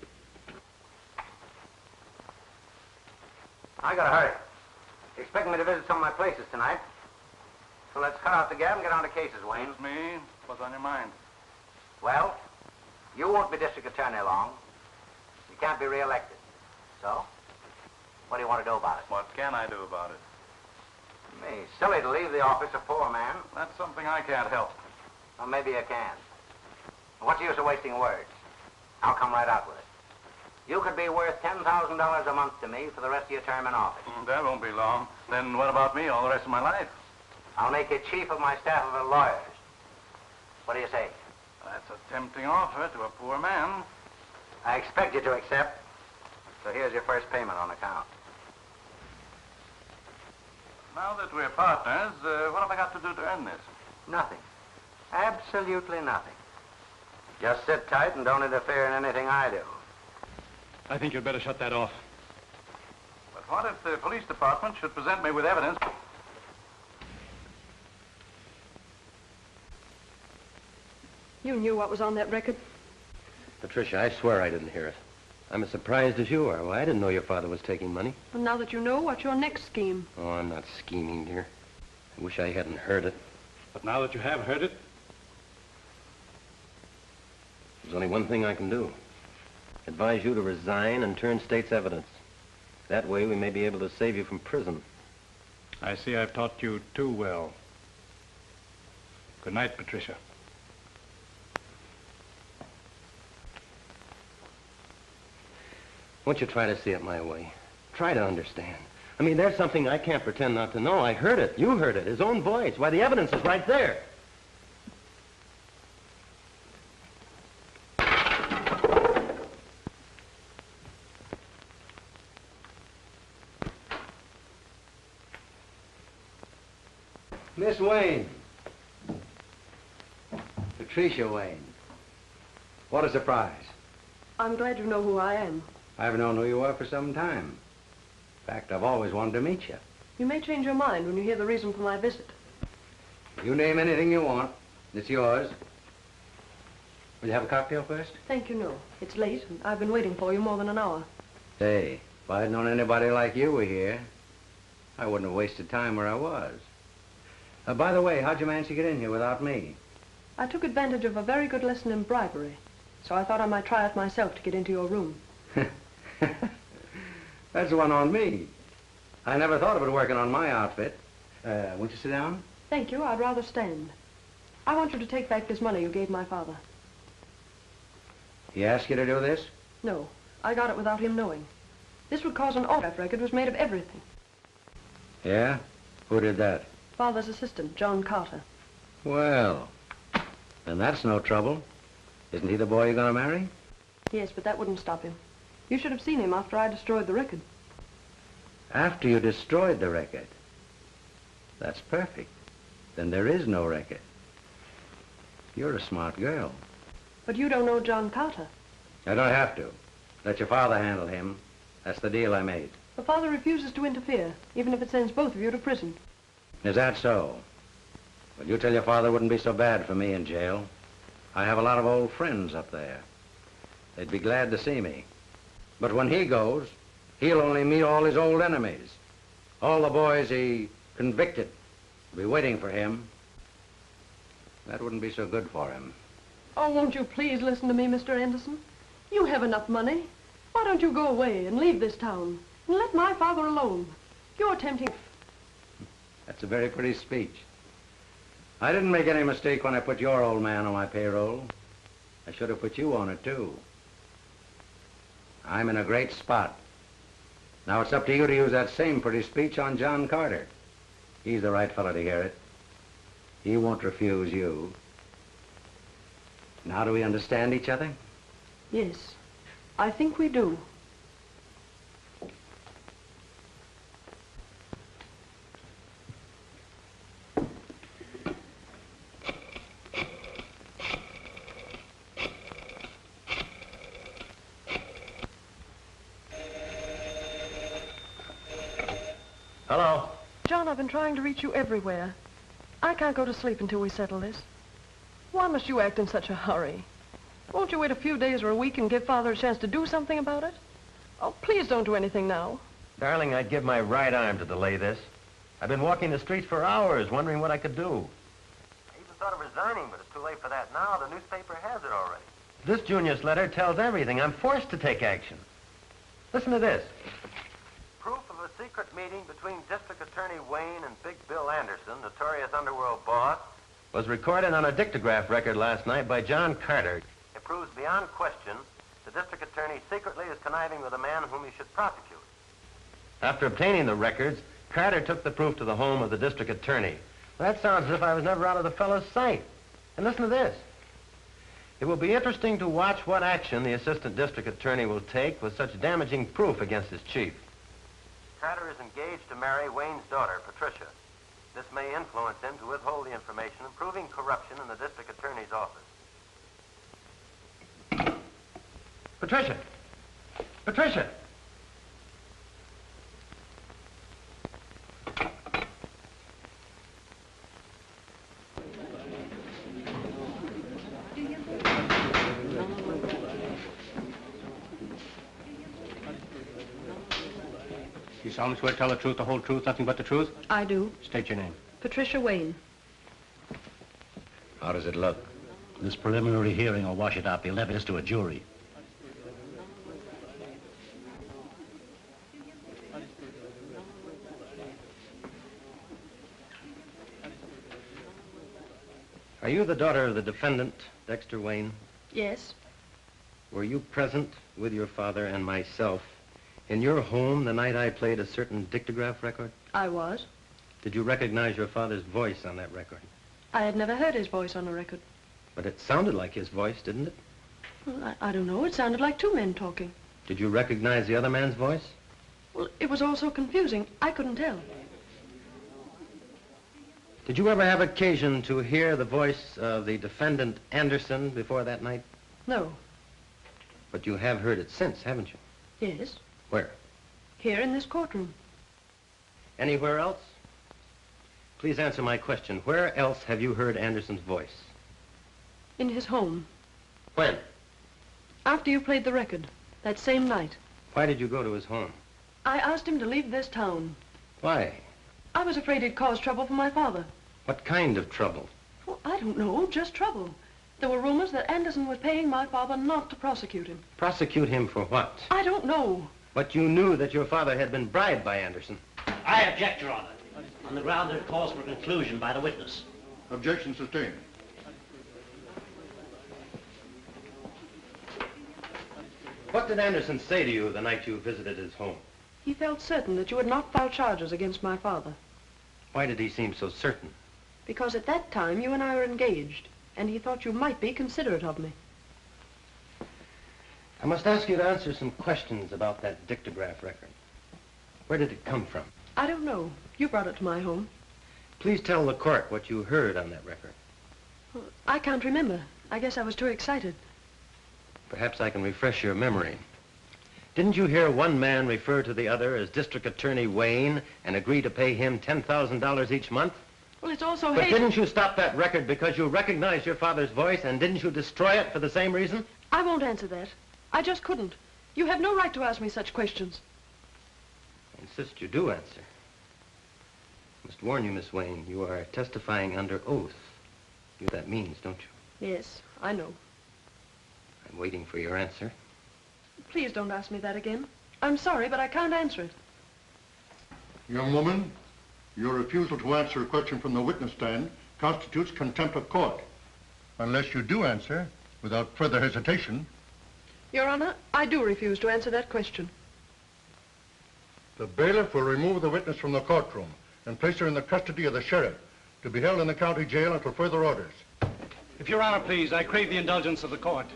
Speaker 1: I gotta hurry. You expect me to visit some of my places tonight? So let's cut out the gab and get on to cases, Wayne.
Speaker 7: Excuse me. What's on your mind?
Speaker 1: Well, you won't be district attorney long. You can't be reelected. So, what do you want to do about it?
Speaker 7: What can I do about it?
Speaker 1: Me, silly to leave the office a poor man.
Speaker 7: That's something I can't help.
Speaker 1: Well, maybe you can. What's the use of wasting words? I'll come right out with it. You could be worth $10,000 a month to me for the rest of your term in office.
Speaker 7: That won't be long. Then what about me all the rest of my life?
Speaker 1: I'll make you chief of my staff of lawyers. What do you say?
Speaker 7: That's a tempting offer to a poor man.
Speaker 1: I expect you to accept. So here's your first payment on account.
Speaker 7: Now that we're partners, what have I got to do to earn this?
Speaker 1: Nothing. Absolutely nothing. Just sit tight and don't interfere in anything I do.
Speaker 7: I think you'd better shut that off. But what if the police department should present me with evidence?
Speaker 10: You knew what was on that record?
Speaker 6: Patricia, I swear I didn't hear it. I'm as surprised as you are. Well, I didn't know your father was taking money.
Speaker 10: Well, now that you know, what's your next scheme?
Speaker 6: Oh, I'm not scheming, dear. I wish I hadn't heard it.
Speaker 7: But now that you have heard it?
Speaker 6: There's only one thing I can do. Advise you to resign and turn state's evidence. That way we may be able to save you from prison.
Speaker 7: I see I've taught you too well. Good night, Patricia.
Speaker 6: Won't you try to see it my way? Try to understand. I mean, there's something I can't pretend not to know. I heard it. You heard it. His own voice. Why, the evidence is right there.
Speaker 1: Miss Wayne. Patricia Wayne. What a surprise.
Speaker 10: I'm glad you know who I am.
Speaker 1: I've known who you are for some time. In fact, I've always wanted to meet you.
Speaker 10: You may change your mind when you hear the reason for my visit.
Speaker 1: You name anything you want. It's yours. Will you have a cocktail first?
Speaker 10: Thank you, no. It's late, and I've been waiting for you more than an hour.
Speaker 1: Say, if I'd known anybody like you were here, I wouldn't have wasted time where I was. By the way, how'd you manage to get in here without me?
Speaker 10: I took advantage of a very good lesson in bribery, so I thought I might try it myself to get into your room.
Speaker 1: That's one on me. I never thought of it working on my outfit. Won't you sit down?
Speaker 10: Thank you. I'd rather stand. I want you to take back this money you gave my father.
Speaker 1: He asked you to do this?
Speaker 10: No, I got it without him knowing. This would cause an autograph record was made of everything.
Speaker 1: Yeah? Who did that?
Speaker 10: Father's assistant, John Carter.
Speaker 1: Well, then that's no trouble. Isn't he the boy you're going to marry?
Speaker 10: Yes, but that wouldn't stop him. You should have seen him after I destroyed the record.
Speaker 1: After you destroyed the record. That's perfect. Then there is no record. You're a smart girl.
Speaker 10: But you don't know John Carter.
Speaker 1: I don't have to. Let your father handle him. That's the deal I made.
Speaker 10: The father refuses to interfere, even if it sends both of you to prison.
Speaker 1: Is that so? Well, you tell your father it wouldn't be so bad for me in jail. I have a lot of old friends up there. They'd be glad to see me. But when he goes, he'll only meet all his old enemies. All the boys he convicted will be waiting for him. That wouldn't be so good for him.
Speaker 10: Oh, won't you please listen to me, Mr. Anderson? You have enough money. Why don't you go away and leave this town and let my father alone? You're tempting...
Speaker 1: That's a very pretty speech. I didn't make any mistake when I put your old man on my payroll. I should have put you on it, too. I'm in a great spot. Now it's up to you to use that same pretty speech on John Carter. He's the right fellow to hear it. He won't refuse you. Now do we understand each other?
Speaker 10: Yes, I think we do.
Speaker 6: Hello?
Speaker 10: John, I've been trying to reach you everywhere. I can't go to sleep until we settle this. Why must you act in such a hurry? Won't you wait a few days or a week and give Father a chance to do something about it? Oh, please don't do anything now.
Speaker 6: Darling, I'd give my right arm to delay this. I've been walking the streets for hours, wondering what I could do.
Speaker 21: I even thought of resigning, but it's too late for that now. The newspaper has it already.
Speaker 6: This Junius letter tells everything. I'm forced to take action. Listen to this.
Speaker 21: Proof of a secret meeting between District Attorney Wayne and Big Bill Anderson, notorious underworld boss,
Speaker 6: Was recorded on a dictograph record last night by John Carter.
Speaker 21: It proves beyond question the district attorney secretly is conniving with a man whom he should prosecute.
Speaker 6: After obtaining the records, Carter took the proof to the home of the district attorney. Well, that sounds as if I was never out of the fellow's sight. And listen to this. It will be interesting to watch what action the assistant district attorney will take with such damaging proof against his chief.
Speaker 21: Carter is engaged to marry Wayne's daughter, Patricia. This may influence him to withhold the information, proving corruption in the district attorney's office.
Speaker 6: Patricia! Patricia!
Speaker 12: You solemnly swear to tell the truth, the whole truth, nothing but the truth?
Speaker 10: I do.
Speaker 12: State your name.
Speaker 10: Patricia Wayne.
Speaker 1: How does it look?
Speaker 22: This preliminary hearing will wash it out. They'll levy this to a jury.
Speaker 6: Are you the daughter of the defendant, Dexter Wayne?
Speaker 10: Yes.
Speaker 6: Were you present with your father and myself in your home the night I played a certain dictograph record?
Speaker 10: I was.
Speaker 6: Did you recognize your father's voice on that record?
Speaker 10: I had never heard his voice on a record.
Speaker 6: But it sounded like his voice, didn't it?
Speaker 10: Well, I don't know. It sounded like two men talking.
Speaker 6: Did you recognize the other man's voice?
Speaker 10: Well, it was all so confusing. I couldn't tell.
Speaker 6: Did you ever have occasion to hear the voice of the defendant Anderson before that night?
Speaker 10: No.
Speaker 6: But you have heard it since, haven't you?
Speaker 10: Yes.
Speaker 6: Where?
Speaker 10: Here in this courtroom.
Speaker 6: Anywhere else? Please answer my question. Where else have you heard Anderson's voice?
Speaker 10: In his home.
Speaker 6: When?
Speaker 10: After you played the record. That same night.
Speaker 6: Why did you go to his home?
Speaker 10: I asked him to leave this town.
Speaker 6: Why?
Speaker 10: I was afraid he'd cause trouble for my father.
Speaker 6: What kind of trouble?
Speaker 10: Well, I don't know. Just trouble. There were rumors that Anderson was paying my father not to prosecute him.
Speaker 6: Prosecute him for what?
Speaker 10: I don't know.
Speaker 6: But you knew that your father had been bribed by Anderson.
Speaker 15: I object, Your Honor, on the ground that it calls for conclusion by the witness.
Speaker 20: Objection sustained.
Speaker 6: What did Anderson say to you the night you visited his home?
Speaker 10: He felt certain that you had not filed charges against my father.
Speaker 6: Why did he seem so certain?
Speaker 10: Because at that time you and I were engaged, and he thought you might be considerate of me.
Speaker 6: I must ask you to answer some questions about that dictograph record. Where did it come from?
Speaker 10: I don't know. You brought it to my home.
Speaker 6: Please tell the court what you heard on that record.
Speaker 10: Well, I can't remember. I guess I was too excited.
Speaker 6: Perhaps I can refresh your memory. Didn't you hear one man refer to the other as District Attorney Wayne and agree to pay him $10,000 each month?
Speaker 10: Well, it's also
Speaker 6: But didn't you stop that record because you recognized your father's voice, and didn't you destroy it for the same reason?
Speaker 10: I won't answer that. I just couldn't. You have no right to ask me such questions.
Speaker 6: I insist you do answer. I must warn you, Miss Wayne, you are testifying under oath. You know what that means, don't you?
Speaker 10: Yes, I know.
Speaker 6: I'm waiting for your answer.
Speaker 10: Please don't ask me that again. I'm sorry, but I can't answer it.
Speaker 5: Young woman, your refusal to answer a question from the witness stand constitutes contempt of court. Unless you do answer, without further hesitation.
Speaker 10: Your Honor, I do refuse to answer that question.
Speaker 5: The bailiff will remove the witness from the courtroom and place her in the custody of the sheriff to be held in the county jail until further orders.
Speaker 7: If Your Honor, please, I crave the indulgence of the court.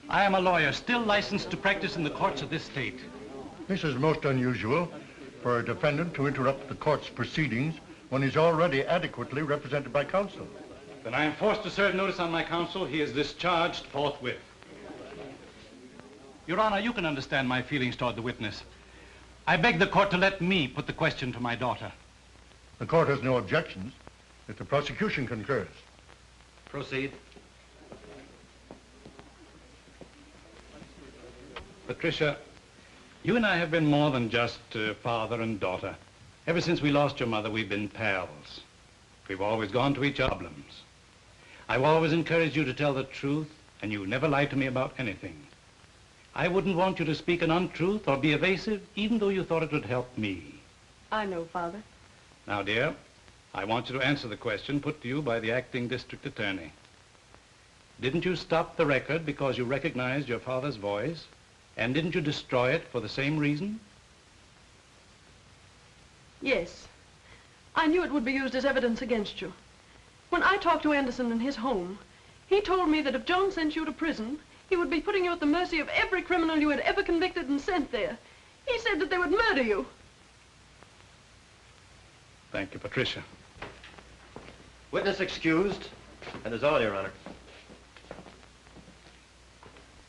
Speaker 7: I am a lawyer, still licensed to practice in the courts of this state.
Speaker 5: This is most unusual for a defendant to interrupt the court's proceedings when he's already adequately represented by counsel.
Speaker 7: Then I am forced to serve notice on my counsel. He is discharged forthwith. Your Honor, you can understand my feelings toward the witness. I beg the court to let me put the question to my daughter.
Speaker 5: The court has no objections if the prosecution concurs.
Speaker 6: Proceed.
Speaker 7: Patricia, you and I have been more than just father and daughter. Ever since we lost your mother, we've been pals. We've always gone to each other's problems. I've always encouraged you to tell the truth, and you never lied to me about anything. I wouldn't want you to speak an untruth or be evasive, even though you thought it would help me.
Speaker 10: I know, Father.
Speaker 7: Now, dear, I want you to answer the question put to you by the acting district attorney. Didn't you stop the record because you recognized your father's voice? And didn't you destroy it for the same reason?
Speaker 10: Yes. I knew it would be used as evidence against you. When I talked to Anderson in his home, he told me that if John sent you to prison, he would be putting you at the mercy of every criminal you had ever convicted and sent there. He said that they would murder you.
Speaker 7: Thank you, Patricia.
Speaker 6: Witness excused. That is all, Your Honor.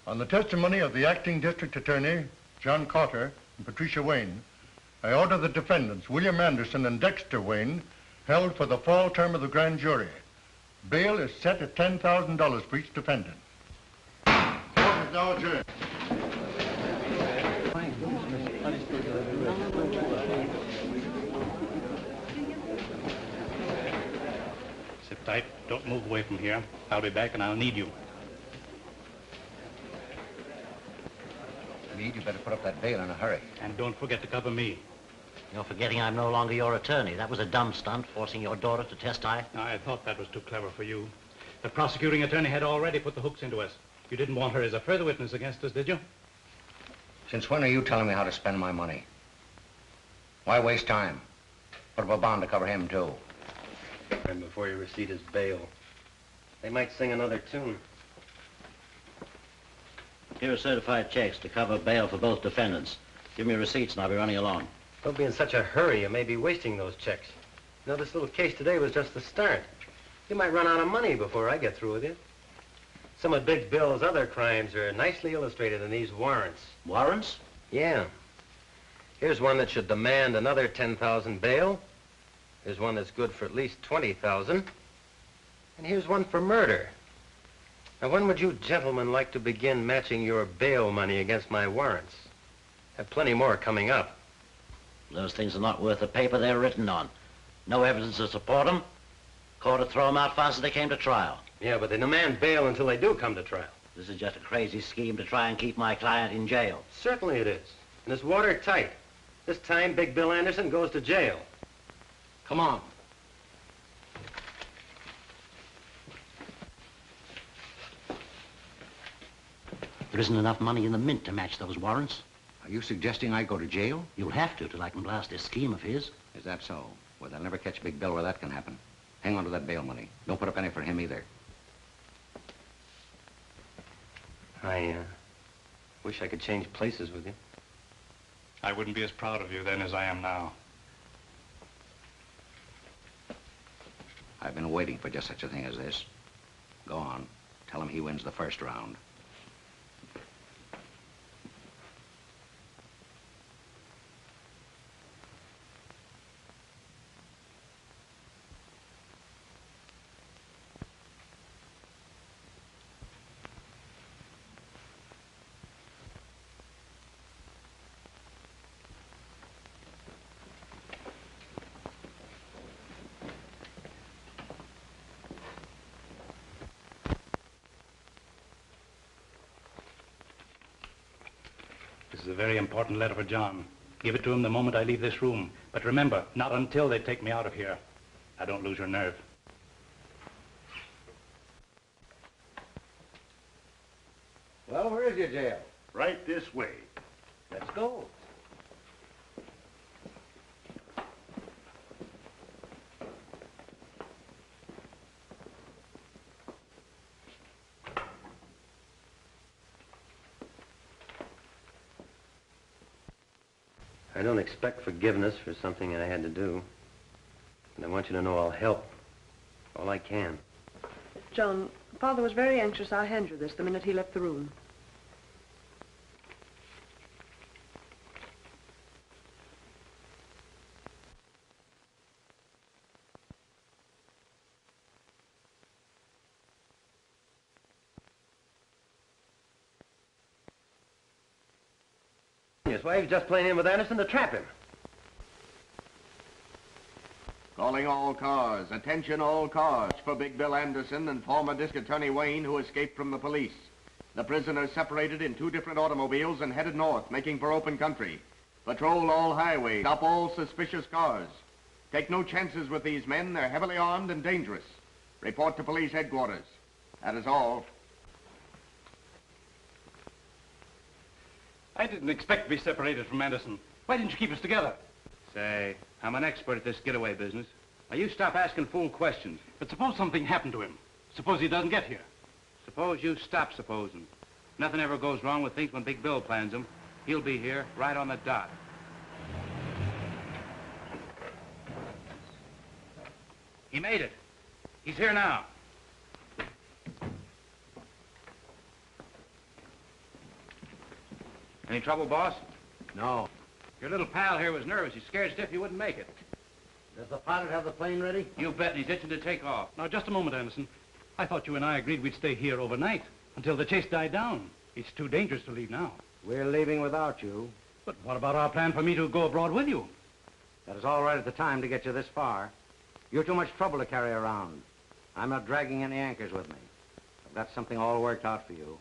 Speaker 5: On the testimony of the acting district attorney, John Carter, and Patricia Wayne, I order the defendants, William Anderson and Dexter Wayne, held for the fall term of the grand jury. Bail is set at $10,000 for each defendant. Court is now adjourned.
Speaker 7: Sit tight. Don't move away from here. I'll be back and I'll need you.
Speaker 1: Meade, you better put up that bail in a hurry.
Speaker 7: And don't forget to cover me.
Speaker 15: You're forgetting I'm no longer your attorney. That was a dumb stunt, forcing your daughter to testify.
Speaker 7: I thought that was too clever for you. The prosecuting attorney had already put the hooks into us. You didn't want her as a further witness against us, did you?
Speaker 1: Since when are you telling me how to spend my money? Why waste time? Put up a bond to cover him, too.
Speaker 6: And before you receipt his bail, they might sing another tune.
Speaker 15: Here are certified checks to cover bail for both defendants. Give me receipts and I'll be running along.
Speaker 6: Don't be in such a hurry. You may be wasting those checks. You know, this little case today was just the start. You might run out of money before I get through with you. Some of Big Bill's other crimes are nicely illustrated in these warrants.
Speaker 15: Warrants?
Speaker 6: Yeah. Here's one that should demand another $10,000 bail. Here's one that's good for at least $20,000. And here's one for murder. Now, when would you gentlemen like to begin matching your bail money against my warrants? Have plenty more coming up.
Speaker 15: Those things are not worth the paper they're written on. No evidence to support them. Court would throw them out fast as they came to trial.
Speaker 6: Yeah, but they demand bail until they do come to trial.
Speaker 15: This is just a crazy scheme to try and keep my client in jail.
Speaker 6: Certainly it is. And it's watertight. This time, Big Bill Anderson goes to jail. Come on.
Speaker 15: There isn't enough money in the mint to match those warrants.
Speaker 1: Are you suggesting I go to jail?
Speaker 15: You'll have to till I can blast this scheme of his.
Speaker 1: Is that so? Well, they'll never catch Big Bill where that can happen. Hang on to that bail money. Don't put up any for him either.
Speaker 6: I Wish I could change places with you.
Speaker 7: I wouldn't be as proud of you then as I am now.
Speaker 1: I've been waiting for just such a thing as this. Go on. Tell him he wins the first round.
Speaker 7: This is a very important letter for John. Give it to him the moment I leave this room. But remember, not until they take me out of here. Now, don't lose your nerve.
Speaker 1: Well, where is your jail?
Speaker 8: Right this way.
Speaker 1: Let's go.
Speaker 6: I don't expect forgiveness for something I had to do. And I want you to know I'll help all I can.
Speaker 10: John, Father was very anxious I hand you this the minute he left the room.
Speaker 6: Yes, why, he was just playing in with Anderson to trap him.
Speaker 18: Calling all cars. Attention all cars for Big Bill Anderson and former District Attorney Wayne, who escaped from the police. The prisoners separated in 2 different automobiles and headed north, making for open country. Patrol all highways. Stop all suspicious cars. Take no chances with these men. They're heavily armed and dangerous. Report to police headquarters. That is all.
Speaker 7: I didn't expect to be separated from Anderson. Why didn't you keep us together?
Speaker 2: Say, I'm an expert at this getaway business. Now, you stop asking fool questions.
Speaker 7: But suppose something happened to him. Suppose he doesn't get here.
Speaker 2: Suppose you stop supposing. Nothing ever goes wrong with things when Big Bill plans them. He'll be here, right on the dot. He made it. He's here now. Any trouble, boss?
Speaker 1: No.
Speaker 2: Your little pal here was nervous. He's scared stiff he wouldn't make it.
Speaker 1: Does the pilot have the plane ready?
Speaker 2: You bet, and he's itching to take off.
Speaker 7: Now, just a moment, Anderson. I thought you and I agreed we'd stay here overnight until the chase died down. It's too dangerous to leave now.
Speaker 1: We're leaving without you.
Speaker 7: But what about our plan for me to go abroad with you?
Speaker 1: That is all right at the time to get you this far. You're too much trouble to carry around. I'm not dragging any anchors with me. I've got something all worked out for you.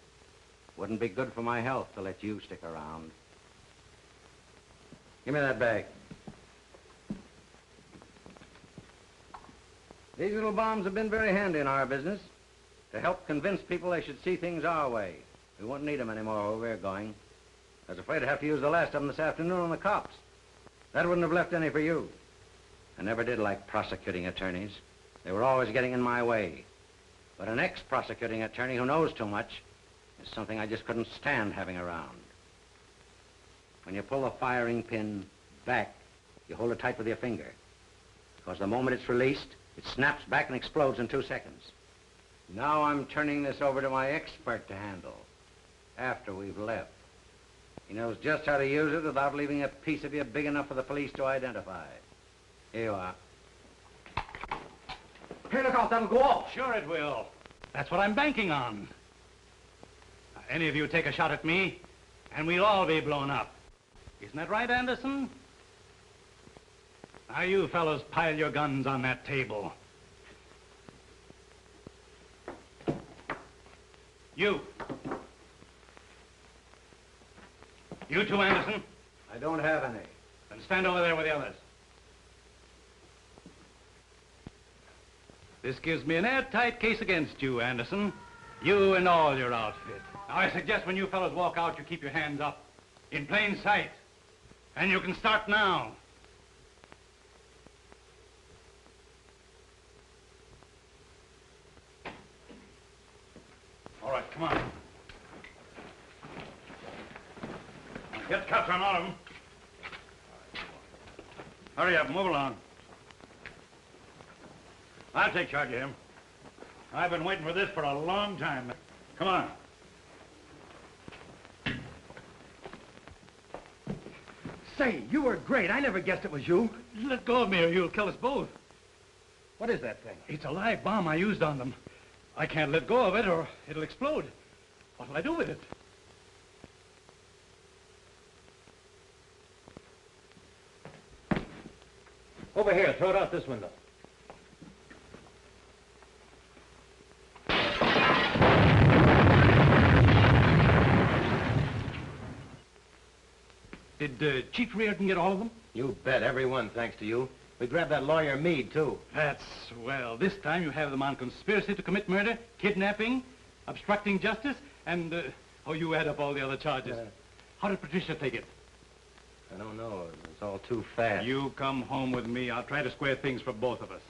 Speaker 1: Wouldn't be good for my health to let you stick around. Give me that bag. These little bombs have been very handy in our business to help convince people they should see things our way. We won't need them anymore where we're going. I was afraid I'd have to use the last of them this afternoon on the cops. That wouldn't have left any for you. I never did like prosecuting attorneys. They were always getting in my way. But an ex-prosecuting attorney who knows too much is something I just couldn't stand having around. When you pull the firing pin back, you hold it tight with your finger. Because the moment it's released, it snaps back and explodes in 2 seconds. Now I'm turning this over to my expert to handle after we've left. He knows just how to use it without leaving a piece of you big enough for the police to identify. Here you are.
Speaker 7: Hey, look out, that'll go off. Sure it will. That's what I'm banking on. Now, any of you take a shot at me, and we'll all be blown up. Isn't that right, Anderson? Now, you fellows pile your guns on that table. You. You too, Anderson?
Speaker 1: I don't have any.
Speaker 7: Then stand over there with the others. This gives me an airtight case against you, Anderson. You and all your outfit. Now, I suggest when you fellows walk out, you keep your hands up. In plain sight. And you can start now. All right, come on.
Speaker 8: Hurry up, move along. I'll take charge of him. I've been waiting for this for a long time. Come on.
Speaker 3: Say, you were great. I never guessed it was you.
Speaker 7: Let go of me or you'll kill us both.
Speaker 3: What is that thing?
Speaker 7: It's a live bomb I used on them. I can't let go of it or it'll explode. What'll I do with it?
Speaker 6: Over here, throw it out this window.
Speaker 7: Did Chief Reardon get all of them?
Speaker 6: You bet, every one, thanks to you. We grabbed that lawyer Meade, too.
Speaker 7: That's swell. This time you have them on conspiracy to commit murder, kidnapping, obstructing justice, and, oh, you add up all the other charges. How did Patricia take it?
Speaker 6: I don't know. It's all too fast.
Speaker 7: You come home with me. I'll try to square things for both of us.